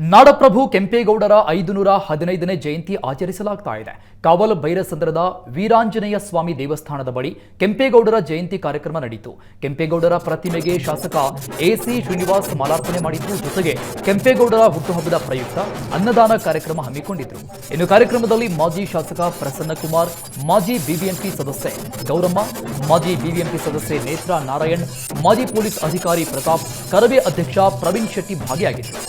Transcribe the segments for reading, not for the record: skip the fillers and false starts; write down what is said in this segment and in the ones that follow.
ನಾಡಪ್ರಭು ಕೆಂಪೇಗೌಡರ 515ನೇ ಜಯಂತಿ ಆಚರಿಸಲಾಗ್ತಾ ಇದೆ. ಕಾವಲ್ ಭೈರಸಂದ್ರದ ವೀರಾಂಜನೇಯ ಸ್ವಾಮಿ ದೇವಸ್ಥಾನದ ಬಳಿ ಕೆಂಪೇಗೌಡರ ಜಯಂತಿ ಕಾರ್ಯಕ್ರಮ ನಡೆಯಿತು. ಕೆಂಪೇಗೌಡರ ಪ್ರತಿಮೆಗೆ ಶಾಸಕ ಎಸಿ ಶ್ರೀನಿವಾಸ್ ಮಾಲಾರ್ಪಣೆ ಮಾಡಿದ್ದು, ಜೊತೆಗೆ ಕೆಂಪೇಗೌಡರ ಹುಟ್ಟುಹಬ್ಬದ ಪ್ರಯುಕ್ತ ಅನ್ನದಾನ ಕಾರ್ಯಕ್ರಮ ಹಮ್ಮಿಕೊಂಡಿದ್ರು. ಇನ್ನು ಕಾರ್ಯಕ್ರಮದಲ್ಲಿ ಮಾಜಿ ಶಾಸಕ ಪ್ರಸನ್ನಕುಮಾರ್, ಮಾಜಿ ಬಿಬಿಎಂಪಿ ಸದಸ್ಯೆ ಗೌರಮ್ಮ, ಮಾಜಿ ಬಿಬಿಎಂಪಿ ಸದಸ್ಯೆ ನೇತ್ರಾ ನಾರಾಯಣ್, ಮಾಜಿ ಪೊಲೀಸ್ ಅಧಿಕಾರಿ ಪ್ರತಾಪ್, ಕರವೇ ಅಧ್ಯಕ್ಷ ಪ್ರವೀಣ್ ಶೆಟ್ಟಿ ಭಾಗಿಯಾಗಿದ್ದರು.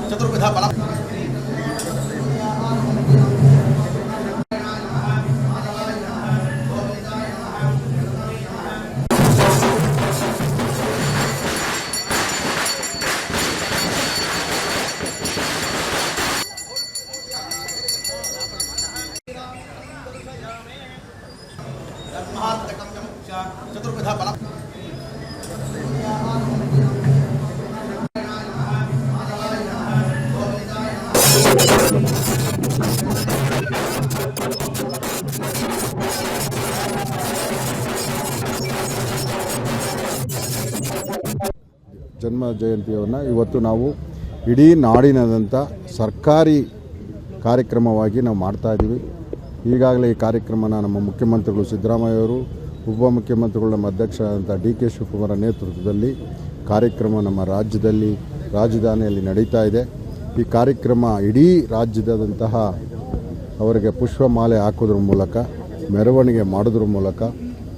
ಚತುರ್ವಿಧ ಫಲ ಚತುರ್ವಿಧ ಫಲ ಜನ್ಮ ಜಯಂತಿಯನ್ನು ಇವತ್ತು ನಾವು ಇಡೀ ನಾಡಿನಾದ್ಯಂತ ಸರ್ಕಾರಿ ಕಾರ್ಯಕ್ರಮವಾಗಿ ನಾವು ಮಾಡ್ತಾಯಿದ್ದೀವಿ. ಈಗಾಗಲೇ ಈ ಕಾರ್ಯಕ್ರಮನ ನಮ್ಮ ಮುಖ್ಯಮಂತ್ರಿಗಳು ಸಿದ್ದರಾಮಯ್ಯವರು, ಉಪಮುಖ್ಯಮಂತ್ರಿಗಳು ನಮ್ಮ ಅಧ್ಯಕ್ಷರಾದಂಥ DK ಶಿವಕುಮಾರ ನೇತೃತ್ವದಲ್ಲಿ ಕಾರ್ಯಕ್ರಮ ನಮ್ಮ ರಾಜಧಾನಿಯಲ್ಲಿ ನಡೀತಾ ಇದೆ. ಈ ಕಾರ್ಯಕ್ರಮ ಇಡೀ ರಾಜ್ಯದಾದಂತಹ ಅವರಿಗೆ ಪುಷ್ಪಮಾಲೆ ಹಾಕೋದ್ರ ಮೂಲಕ, ಮೆರವಣಿಗೆ ಮಾಡೋದ್ರ ಮೂಲಕ,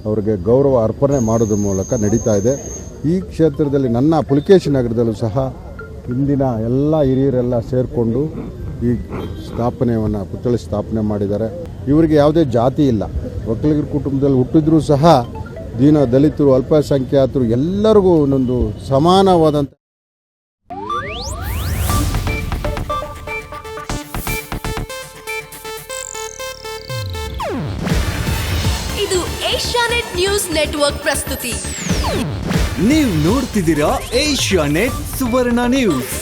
ಅವರಿಗೆ ಗೌರವ ಅರ್ಪಣೆ ಮಾಡೋದ್ರ ಮೂಲಕ ನಡೀತಾ ಇದೆ. ಈ ಕ್ಷೇತ್ರದಲ್ಲಿ ನನ್ನ ಪುಲಕೇಶಿ ನಗರದಲ್ಲೂ ಸಹ ಇಂದಿನ ಎಲ್ಲ ಹಿರಿಯರೆಲ್ಲ ಸೇರಿಕೊಂಡು ಈ ಪುತ್ಥಳಿ ಸ್ಥಾಪನೆ ಮಾಡಿದ್ದಾರೆ. ಇವರಿಗೆ ಯಾವುದೇ ಜಾತಿ ಇಲ್ಲ. ಒಕ್ಕಲಿಗರ ಕುಟುಂಬದಲ್ಲಿ ಹುಟ್ಟಿದ್ರೂ ಸಹ ದೀನ ದಲಿತರು, ಅಲ್ಪಸಂಖ್ಯಾತರು ಎಲ್ಲರಿಗೂ ಒಂದೊಂದು ಸಮಾನವಾದಂಥ ಇದು ಏಷ್ಯಾನೆಟ್ ನ್ಯೂಸ್ ನೆಟ್ವರ್ಕ್ ಪ್ರಸ್ತುತಿ. ನೀವು ನೋಡ್ತಿದ್ದೀರಾ ಏಷ್ಯಾನೆಟ್ ಸುವರ್ಣ ನ್ಯೂಸ್.